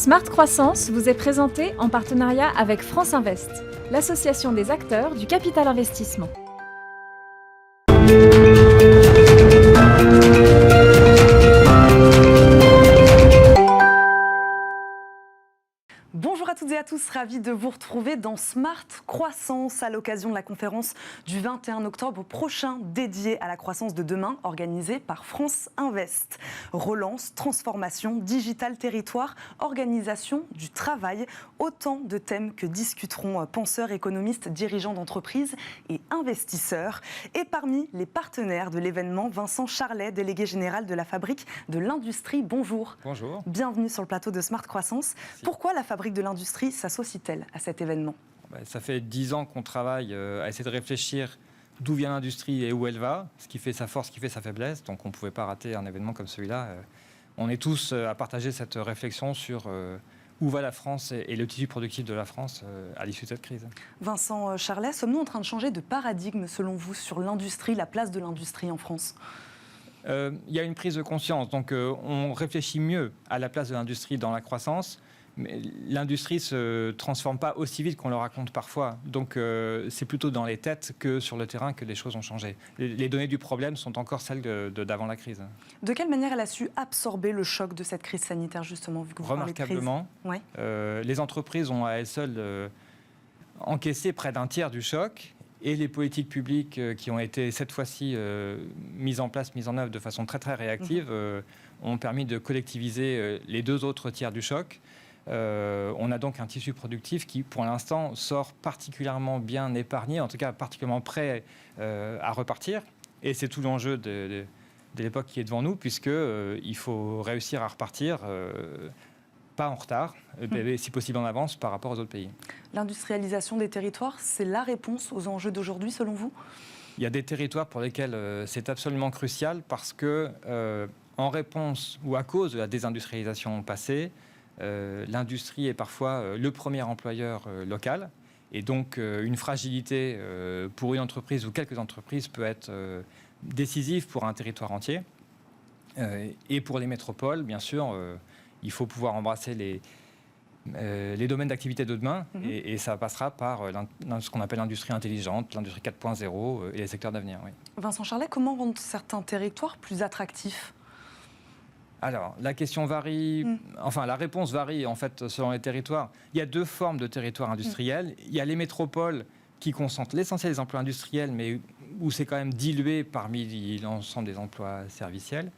Smart Croissance vous est présenté en partenariat avec France Invest, l'association des acteurs du capital investissement. Bonjour à toutes et à tous, ravi de vous retrouver dans Smart Croissance à l'occasion de la conférence du 21 octobre prochain dédiée à la croissance de demain organisée par France Invest. Relance, transformation, digital territoire, organisation du travail, autant de thèmes que discuteront penseurs, économistes, dirigeants d'entreprises et investisseurs. Et parmi les partenaires de l'événement, Vincent Charlet, délégué général de la Fabrique de l'Industrie. Bonjour. Bonjour. Bienvenue sur le plateau de Smart Croissance. Merci. Pourquoi la Fabrique de l'Industrie s'associe-t-elle à cet événement ? Ça fait 10 ans qu'on travaille à essayer de réfléchir d'où vient l'industrie et où elle va, ce qui fait sa force, ce qui fait sa faiblesse. Donc on ne pouvait pas rater un événement comme celui-là. On est tous à partager cette réflexion sur où va la France et le tissu productif de la France à l'issue de cette crise. Vincent Charlet, sommes-nous en train de changer de paradigme selon vous sur l'industrie, la place de l'industrie en France ? Il y a une prise de conscience. Donc on réfléchit mieux à la place de l'industrie dans la croissance. Mais l'industrie ne se transforme pas aussi vite qu'on le raconte parfois. Donc c'est plutôt dans les têtes que sur le terrain que les choses ont changé. Les données du problème sont encore celles d'avant la crise. De quelle manière elle a su absorber le choc de cette crise sanitaire, justement, vu que vous parlez de crise ? Remarquablement. Ouais. Les entreprises ont à elles seules encaissé près d'un tiers du choc. Et les politiques publiques qui ont été cette fois-ci mises en œuvre de façon très très réactive ont permis de collectiviser les 2 autres tiers du choc. On a donc un tissu productif qui, pour l'instant, sort particulièrement bien épargné, en tout cas particulièrement prêt à repartir. Et c'est tout l'enjeu de l'époque qui est devant nous, puisqu'il faut réussir à repartir, pas en retard, mais si possible en avance par rapport aux autres pays. L'industrialisation des territoires, c'est la réponse aux enjeux d'aujourd'hui, selon vous ? Il y a des territoires pour lesquels c'est absolument crucial, parce que, en réponse ou à cause de la désindustrialisation passée, l'industrie est parfois le premier employeur local, et donc une fragilité pour une entreprise ou quelques entreprises peut être décisive pour un territoire entier. Et pour les métropoles, bien sûr, il faut pouvoir embrasser les domaines d'activité de demain, et ça passera par ce qu'on appelle l'industrie intelligente, l'industrie 4.0 et les secteurs d'avenir. Oui. Vincent Charlet, comment rendre certains territoires plus attractifs ? Alors, la question varie, enfin la réponse varie en fait selon les territoires. Il y a 2 formes de territoires industriels. Il y a les métropoles qui concentrent l'essentiel des emplois industriels, mais où c'est quand même dilué parmi l'ensemble des emplois serviciels.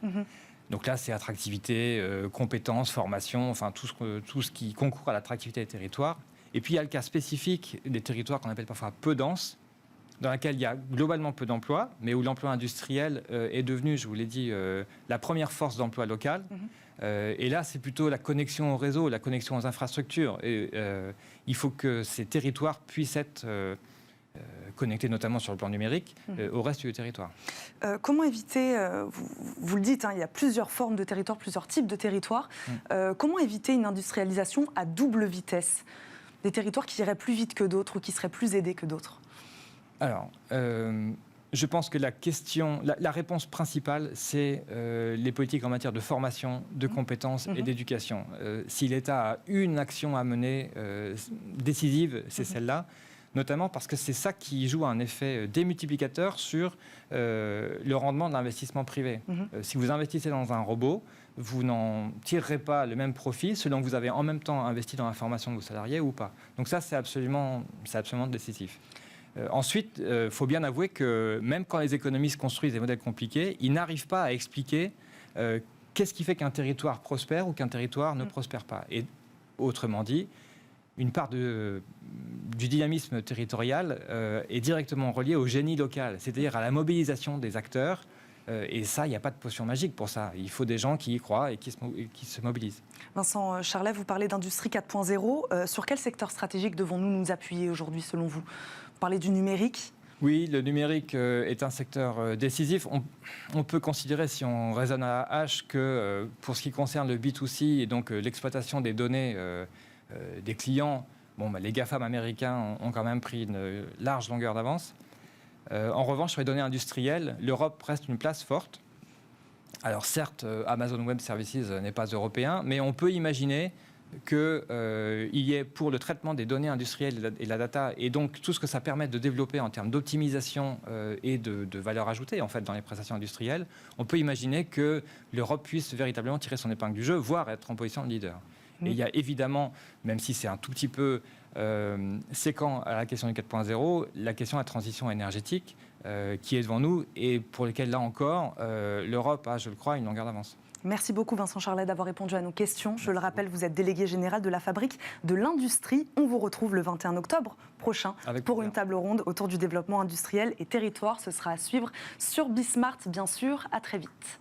Donc là, c'est attractivité, compétences, formation, enfin tout ce qui concourt à l'attractivité des territoires. Et puis il y a le cas spécifique des territoires qu'on appelle parfois peu denses, dans laquelle il y a globalement peu d'emplois, mais où l'emploi industriel est devenu, je vous l'ai dit, la première force d'emploi locale. Et là, c'est plutôt la connexion au réseau, la connexion aux infrastructures. Et il faut que ces territoires puissent être connectés, notamment sur le plan numérique, au reste du territoire. Comment éviter, vous le dites, il y a plusieurs formes de territoires, plusieurs types de territoires. Comment éviter une industrialisation à double vitesse ? Des territoires qui iraient plus vite que d'autres ou qui seraient plus aidés que d'autres ? Alors, je pense que la réponse principale, c'est les politiques en matière de formation, de compétences et d'éducation. Si l'État a une action à mener décisive, c'est celle-là, notamment parce que c'est ça qui joue un effet démultiplicateur sur le rendement de l'investissement privé. Si vous investissez dans un robot, vous n'en tirerez pas le même profit selon que vous avez en même temps investi dans la formation de vos salariés ou pas. Donc ça, c'est absolument décisif. Ensuite, il faut bien avouer que même quand les économistes construisent des modèles compliqués, ils n'arrivent pas à expliquer qu'est-ce qui fait qu'un territoire prospère ou qu'un territoire ne prospère pas. Et autrement dit, une part du dynamisme territorial est directement reliée au génie local, c'est-à-dire à la mobilisation des acteurs. Et ça, il n'y a pas de potion magique pour ça. Il faut des gens qui y croient et qui se mobilisent. Vincent Charlet, vous parlez d'industrie 4.0. Sur quel secteur stratégique devons-nous nous appuyer aujourd'hui, selon vous ? Vous parlez du numérique ? Oui, le numérique est un secteur décisif. On peut considérer, si on raisonne à H, que pour ce qui concerne le B2C et donc l'exploitation des données des clients, les GAFAM américains ont quand même pris une large longueur d'avance. En revanche, sur les données industrielles, l'Europe reste une place forte. Alors certes, Amazon Web Services n'est pas européen, mais on peut imaginer qu'il y ait pour le traitement des données industrielles et la data, et donc tout ce que ça permet de développer en termes d'optimisation et de valeur ajoutée en fait, dans les prestations industrielles, on peut imaginer que l'Europe puisse véritablement tirer son épingle du jeu, voire être en position de leader. Et il y a évidemment, même si c'est un tout petit peu séquent à la question du 4.0, la question de la transition énergétique qui est devant nous et pour laquelle, là encore, l'Europe a, je le crois, une longueur d'avance. Merci beaucoup Vincent Charlet d'avoir répondu à nos questions. Je le rappelle, vous êtes délégué général de la Fabrique de l'Industrie. On vous retrouve le 21 octobre prochain pour une table ronde autour du développement industriel et territoire. Ce sera à suivre sur Bismart, bien sûr. À très vite.